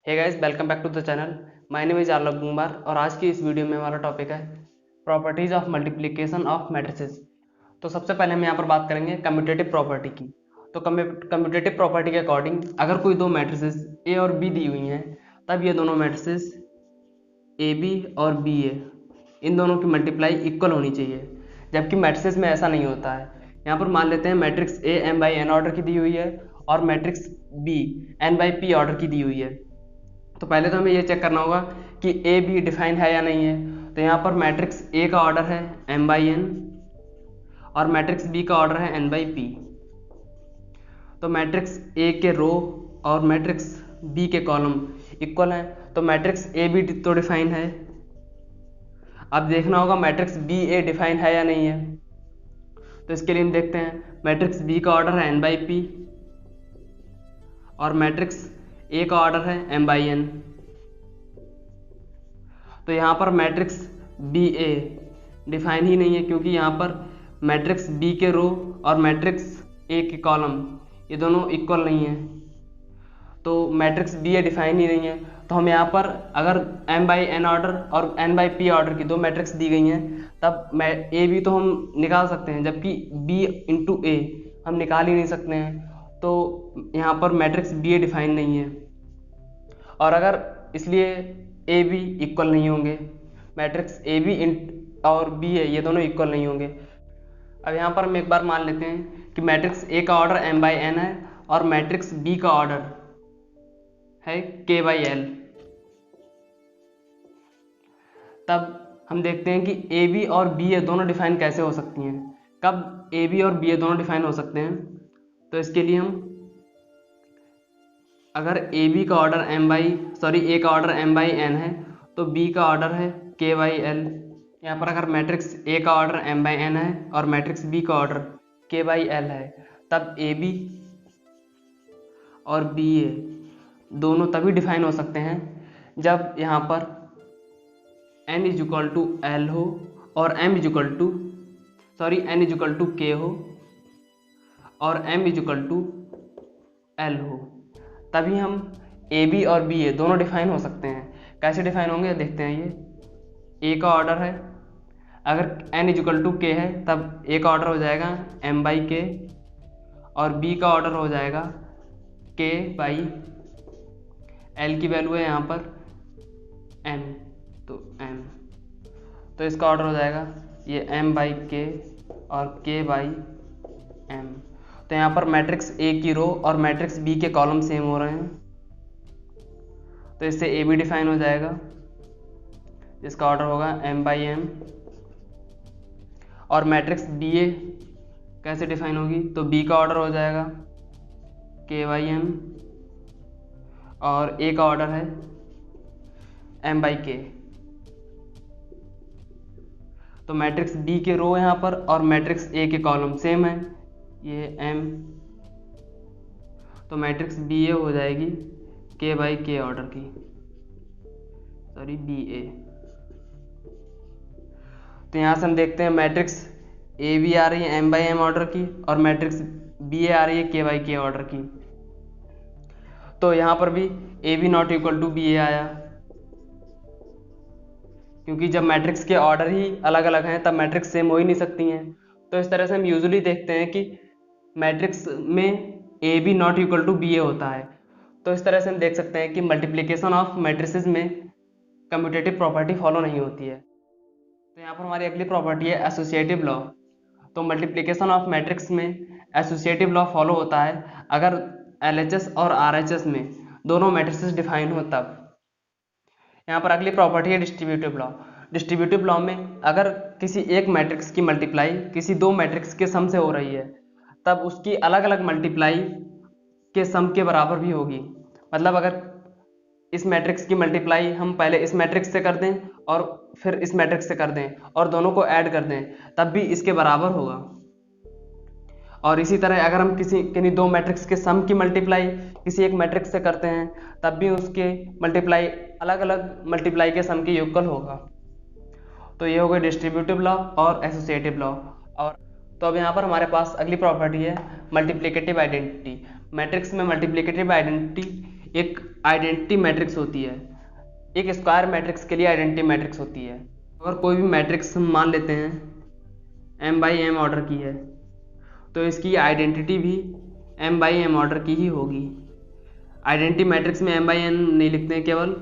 Hey guys, welcome back to the channel. My name is Alok Kumar और आज की इस वीडियो में हमारा टॉपिक है properties of multiplication of matrices. तो सबसे पहले हम यहाँ पर बात करेंगे कम्यूटेटिव प्रॉपर्टी की। तो कम्यूटेटिव प्रॉपर्टी के अकॉर्डिंग अगर कोई दो मैट्रिसेस ए और बी दी हुई हैं, तब ये दोनों मैट्रिसेस ए बी और बी ए, इन दोनों की मल्टीप्लाई इक्वल होनी चाहिए। जबकि मैट्रिसेस में ऐसा नहीं होता है। यहाँ पर मान लेते हैं matrix A M by N order की दी हुई है और matrix B N by P order की दी हुई है। तो पहले तो हमें ये चेक करना होगा कि ए बी डिफाइन है या नहीं है। तो यहाँ पर मैट्रिक्स ए का ऑर्डर है एम बाई एन और मैट्रिक्स बी का ऑर्डर है एन बाई पी। तो मैट्रिक्स ए के रो और मैट्रिक्स बी के कॉलम इक्वल हैं, तो मैट्रिक्स ए बी तो डिफाइन है। अब देखना होगा मैट्रिक्स बी ए डिफाइन है या नहीं है। तो इसके लिए हम देखते हैं मैट्रिक्स बी का ऑर्डर है एन बाई पी और मैट्रिक्स ए का ऑर्डर है एम बाई एन। तो यहाँ पर मैट्रिक्स बी ए डिफाइन ही नहीं है, क्योंकि यहाँ पर मैट्रिक्स बी के रो और मैट्रिक्स ए के कॉलम ये दोनों इक्वल नहीं है। तो मैट्रिक्स बी ए डिफाइन ही नहीं है। तो हम यहाँ पर अगर एम बाई एन ऑर्डर और एन बाई पी ऑर्डर की दो मैट्रिक्स दी गई हैं, तब ए बी तो हम निकाल सकते हैं, जबकि बी इंटू ए हम निकाल ही नहीं सकते हैं। तो यहाँ पर मैट्रिक्स बी ए डिफाइन नहीं है और अगर इसलिए ए बी इक्वल नहीं होंगे। मैट्रिक्स ए बी और बी ए ये दोनों इक्वल नहीं होंगे। अब यहाँ पर हम एक बार मान लेते हैं कि मैट्रिक्स ए का ऑर्डर एम बाई एन है और मैट्रिक्स बी का ऑर्डर है के बाई एल। तब हम देखते हैं कि ए बी और बी ए दोनों डिफाइन कैसे हो सकती हैं। कब ए बी और बी ए दोनों डिफाइन हो सकते हैं? तो इसके लिए हम अगर ए बी का ऑर्डर ए का ऑर्डर एम बाई एन है तो बी का ऑर्डर है के बाई एल। यहाँ पर अगर मैट्रिक्स ए का ऑर्डर एम बाई एन है और मैट्रिक्स बी का ऑर्डर के बाई एल है, तब ए बी और बी ए दोनों तभी डिफाइन हो सकते हैं जब यहाँ पर n is equal to L हो और n इज इक्वल टू के हो और m is equal to L हो। तभी हम ए बी और बी ए दोनों डिफाइन हो सकते हैं। कैसे डिफाइन होंगे देखते हैं। ये ए का ऑर्डर है, अगर n इज इक्वल टू के है तब ए का ऑर्डर हो जाएगा m बाई के और बी का ऑर्डर हो जाएगा k बाई एल की वैल्यू है यहाँ पर m, तो m, तो इसका ऑर्डर हो जाएगा ये m बाई के और k बाई m। तो यहाँ पर मैट्रिक्स ए की रो और मैट्रिक्स बी के कॉलम सेम हो रहे हैं, तो इससे ए बी डिफाइन हो जाएगा, जिसका ऑर्डर होगा m बाई एम। और मैट्रिक्स बी ए कैसे डिफाइन होगी? तो बी का ऑर्डर हो जाएगा के बाई एम और ए का ऑर्डर है m बाई के। तो मैट्रिक्स बी के रो यहाँ पर और मैट्रिक्स ए के कॉलम सेम है, ये m। तो मैट्रिक्स बी ए हो जाएगी के बाई के ऑर्डर की, बी ए। तो यहाँ से हम देखते हैं मैट्रिक्स ए बी आ रही है m बाई एम ऑर्डर की और मैट्रिक्स बी ए आ रही है के बाई के ऑर्डर की। तो यहाँ पर भी A B not equal to B A आया, क्योंकि जब मैट्रिक्स के ऑर्डर ही अलग अलग हैं तब मैट्रिक्स सेम हो ही नहीं सकती हैं। तो इस तरह से हम यूजुअली देखते हैं कि मैट्रिक्स में A B not equal to B A होता है। तो इस तरह से हम देख सकते हैं कि मल्टीप्लिकेशन ऑफ मैट्रिसेस में कम्यूटेटिव प्रॉपर्टी फॉलो नहीं होती है। तो यहाँ पर हमारी अगली प्रॉपर्टी है एसोसिएटिव लॉ। तो मल्टीप्लिकेशन ऑफ मैट्रिक्स में एसोसिएटिव लॉ फॉलो होता है अगर LHS और RHS में दोनों मैट्रिसेस डिफाइन हो तब। यहाँ पर अगली प्रॉपर्टी है डिस्ट्रीब्यूटिव लॉ। डिस्ट्रीब्यूटिव लॉ में अगर किसी एक मैट्रिक्स की मल्टीप्लाई किसी दो मैट्रिक्स के सम से हो रही है, तब उसकी अलग अलग मल्टीप्लाई के सम के बराबर भी होगी। मतलब अगर इस मैट्रिक्स की मल्टीप्लाई हम पहले इस मैट्रिक्स से कर दें और फिर इस मैट्रिक्स से कर दें और दोनों को ऐड कर दें, तब भी इसके बराबर होगा। और इसी तरह अगर हम किन्हीं दो मैट्रिक्स के सम की मल्टीप्लाई किसी एक मैट्रिक्स से करते हैं, तब भी उसके मल्टीप्लाई अलग अलग मल्टीप्लाई के सम के योगफल होगा। तो ये हो गया डिस्ट्रीब्यूटिव लॉ और एसोसिएटिव लॉ। और तो अब यहाँ पर हमारे पास अगली प्रॉपर्टी है मल्टीप्लिकेटिव आइडेंटिटी। मैट्रिक्स में मल्टीप्लिकेटिव आइडेंटिटी एक आइडेंटिटी मैट्रिक्स होती है, एक स्क्वायर मैट्रिक्स के लिए आइडेंटिटी मैट्रिक्स होती है। अगर कोई भी मैट्रिक्स हम मान लेते हैं m/m ऑर्डर की है, तो इसकी आइडेंटिटी भी m/m ऑर्डर की ही होगी। आइडेंटिटी मैट्रिक्स में m/n नहीं लिखते हैं, केवल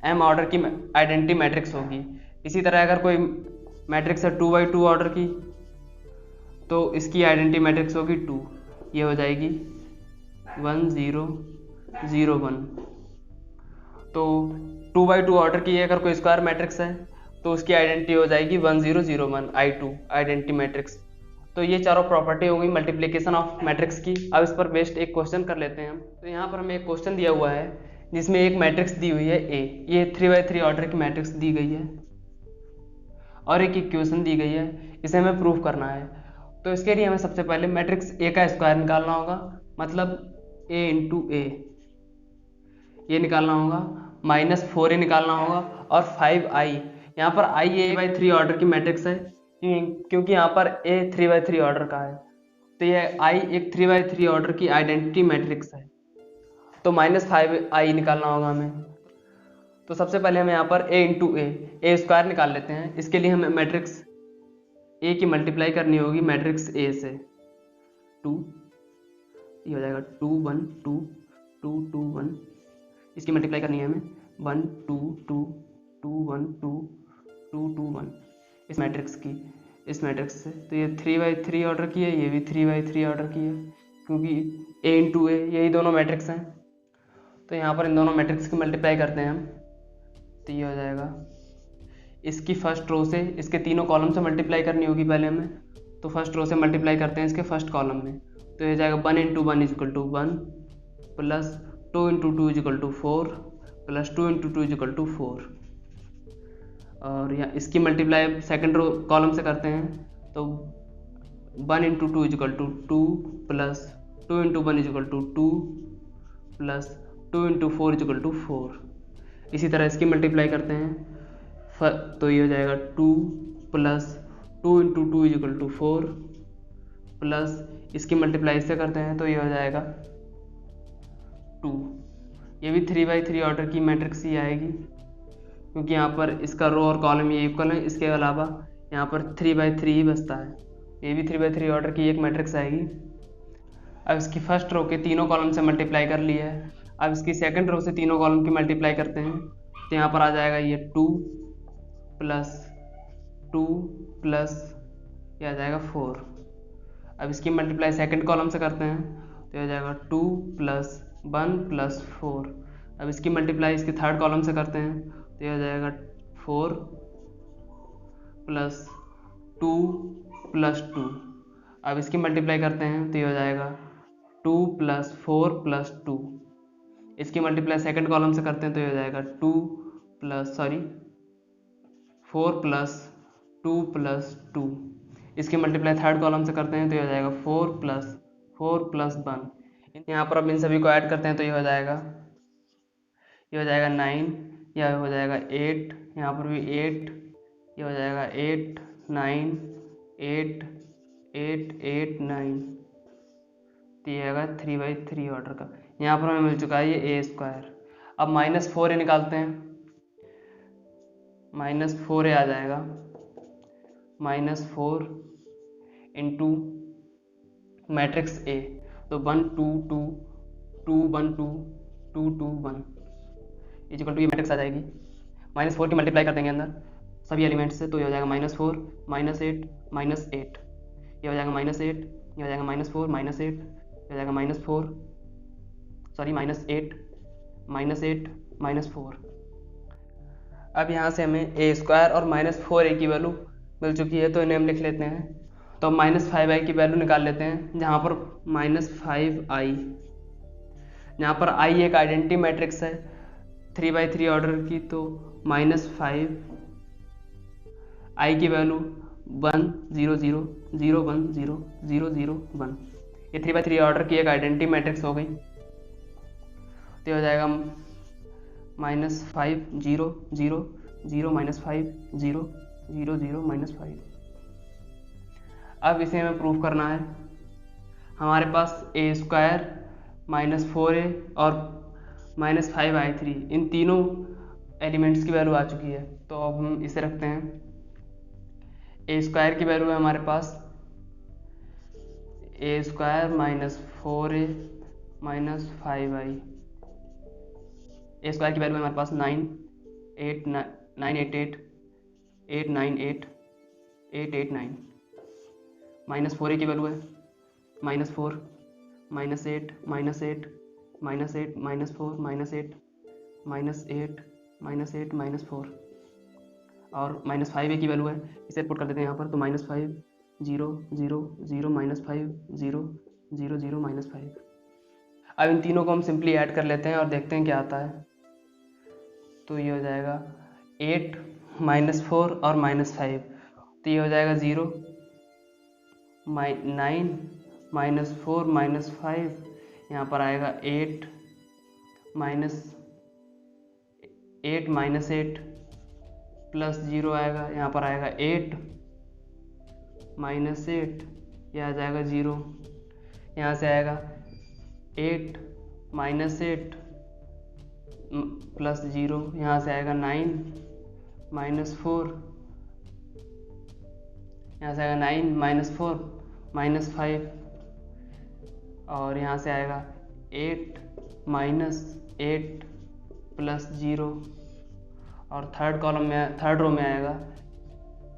m ऑर्डर की आइडेंटिटी मैट्रिक्स होगी। इसी तरह अगर कोई मैट्रिक्स है 2/2 ऑर्डर की, तो इसकी आइडेंटिटी मैट्रिक्स होगी 2। ये हो जाएगी 1 0 0 1। तो 2/2 ऑर्डर की अगर कोई स्क्वायर मैट्रिक्स है तो उसकी आइडेंटिटी हो जाएगी 1 0 0 1 I2 आइडेंटिटी मैट्रिक्स। तो ये चारों प्रॉपर्टी हो गई मल्टीप्लिकेशन ऑफ मैट्रिक्स की। अब इस पर बेस्ड एक क्वेश्चन कर लेते हैं हम। तो यहाँ पर हमें एक क्वेश्चन दिया हुआ है जिसमें एक मैट्रिक्स दी हुई है A। ये 3/3 ऑर्डर की मैट्रिक्स दी गई है और एक इक्वेशन दी गई है, इसे हमें प्रूफ करना है। तो इसके लिए हमें सबसे पहले मैट्रिक्स A का स्क्वायर निकालना होगा, मतलब A इंटू A ये निकालना होगा, -4A निकालना होगा और 5I। यहाँ पर I A/3 ऑर्डर की मैट्रिक्स है क्योंकि यहाँ पर A 3/3 ऑर्डर का है, तो यह I एक 3/3 ऑर्डर की आइडेंटिटी मैट्रिक्स है। तो -5I निकालना होगा हमें। तो सबसे पहले हमें यहाँ पर A इंटू A स्क्वायर निकाल लेते हैं। इसके लिए हमें मैट्रिक्स A की मल्टीप्लाई करनी होगी मैट्रिक्स A से। 2 ये हो जाएगा 2 1 2 2 2 1। इसकी मल्टीप्लाई करनी है हमें 1 2 2 2 1 2 2 2 1 इस मैट्रिक्स से। तो ये 3/3 ऑर्डर की है, ये भी 3/3 ऑर्डर की है क्योंकि A इंटू A यही दोनों मैट्रिक्स हैं। तो यहाँ पर इन दोनों मैट्रिक्स की मल्टीप्लाई करते हैं हम। तो ये हो जाएगा, इसकी फर्स्ट रो से इसके तीनों कॉलम से मल्टीप्लाई करनी होगी पहले हमें। तो फर्स्ट रो से मल्टीप्लाई करते हैं इसके फर्स्ट कॉलम में। तो ये जाएगा 1 into 1 equal to 1 plus 2 into 2 equal to 4 plus 2 into 2 equal to 4। और यहाँ इसकी मल्टीप्लाई सेकेंड रो कॉलम से करते हैं। तो 1 into 2 equal to 2 plus 2 into 1 equal to 2 plus 2 into 4 equal to 4। इसी तरह इसकी मल्टीप्लाई करते हैं। तो ये हो जाएगा 2 plus 2 into 2 equal to 4 plus इसकी मल्टीप्लाई इससे करते हैं। तो ये हो जाएगा 2। ये भी 3/3 ऑर्डर की मैट्रिक्स ही आएगी क्योंकि यहाँ पर इसका रो और कॉलम ये इक्वल है। इसके अलावा यहाँ पर 3/3 ही बचता है। ये भी 3/3 ऑर्डर की एक मैट्रिक्स आएगी। अब इसकी फर्स्ट रो के तीनों कॉलम से मल्टीप्लाई कर लिया है। अब इसकी सेकंड रो से तीनों कॉलम की मल्टीप्लाई करते हैं। तो यहाँ पर आ जाएगा ये 2 प्लस 2 प्लस ये आ जाएगा 4। अब इसकी मल्टीप्लाई सेकंड कॉलम से करते हैं। तो ये हो जाएगा 2 प्लस 1 प्लस 4। अब इसकी मल्टीप्लाई इसके थर्ड कॉलम से करते हैं। तो ये हो जाएगा 4 प्लस 2 प्लस 2। अब इसकी मल्टीप्लाई करते हैं। तो ये हो जाएगा 2 प्लस 4 प्लस 2। इसकी मल्टीप्लाई सेकंड कॉलम से करते हैं। तो ये हो जाएगा 4 प्लस 2 प्लस 2। इसकी मल्टीप्लाई थर्ड कॉलम से करते हैं। तो ये हो जाएगा 4 प्लस 1। यहाँ पर अब इन सभी को ऐड करते हैं। तो ये हो जाएगा 9, यह हो जाएगा 8, यहाँ पर भी 8, ये हो जाएगा 8 9 8 8 8 9। तो ये आएगा 3/3 ऑर्डर का। यहाँ पर हमें मिल चुका है ये A स्क्वायर। अब -4A निकालते हैं। -4A आ जाएगा, -4 इंटू मैट्रिक्स A। तो 1 2 2 2 1 2 2 2 1 इक्वल टू ये मैट्रिक्स आ जाएगी। -4 की मल्टीप्लाई कर देंगे अंदर सभी एलिमेंट्स से। तो ये हो जाएगा -4 -8 -8। ये हो जाएगा -8, ये हो जाएगा -4 -8, ये हो जाएगा -4 सॉरी -8 -4। अब यहाँ से हमें A स्क्वायर और -4A की वैल्यू मिल चुकी है। तो इन्हें हम लिख लेते हैं। तो हम -5I की वैल्यू निकाल लेते हैं, जहाँ पर -5I, यहाँ पर I एक आइडेंटिटी मैट्रिक्स है 3/3 ऑर्डर की। तो -5I की वैल्यू 1 0 0 0 1 0 0 0 1। ये 3/3 ऑर्डर की एक आइडेंटिटी मैट्रिक्स हो गई। तो हो जाएगा -5 0 0 0 -5 0 0 0 -5। अब इसे हमें प्रूफ करना है। हमारे पास A स्क्वायर -4a और -5i3 इन तीनों एलिमेंट्स की वैल्यू आ चुकी है। तो अब हम इसे रखते हैं। ए स्क्वायर की वैल्यू है हमारे पास a square -4a -5i। A square की वैल्यू है हमारे पास 988 -4a की वैल्यू है -4 -8 -8 -8 -4 -8 -8 -4 और -5a की वैल्यू है, इसे पुट कर देते हैं यहाँ पर। तो -5 0 0 0 -5 0 0 0 -5। अब इन तीनों को हम सिंपली ऐड कर लेते हैं और देखते हैं क्या आता है। तो ये हो जाएगा 8 -4 और -5, तो ये हो जाएगा 0 9 -4 -5, यहाँ पर आएगा 8 प्लस 0 आएगा, यहाँ पर आएगा 8 -8, यह आ जाएगा 0, यहाँ से आएगा 8 -8 प्लस 0, यहाँ से आएगा 9 -4, यहाँ से आएगा 9 -4 -5 और यहाँ से आएगा 8 -8 प्लस 0 और थर्ड रो में आएगा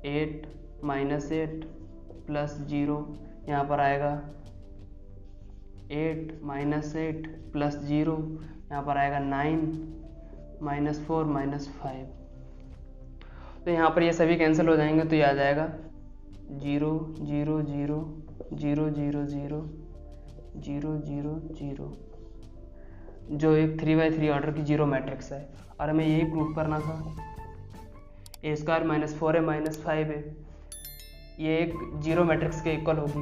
8 -8 प्लस 0, यहाँ पर आएगा 8 -8 प्लस 0, यहाँ पर आएगा 9 -4 -5। तो यहाँ पर ये सभी कैंसिल हो जाएंगे, तो ये आ जाएगा 0 0 0 0 0 0 0 0 0, जो एक 3x3 ऑर्डर की जीरो मैट्रिक्स है। और हमें यही प्रूव करना था। a स्क्वायर -4a -5a ये एक जीरो मैट्रिक्स के इक्वल होगी।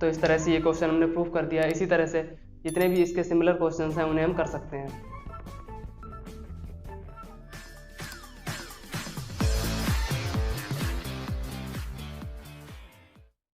तो इस तरह से ये क्वेश्चन हमने प्रूव कर दिया। इसी तरह से जितने भी इसके सिमिलर क्वेश्चंस हैं उन्हें हम कर सकते हैं।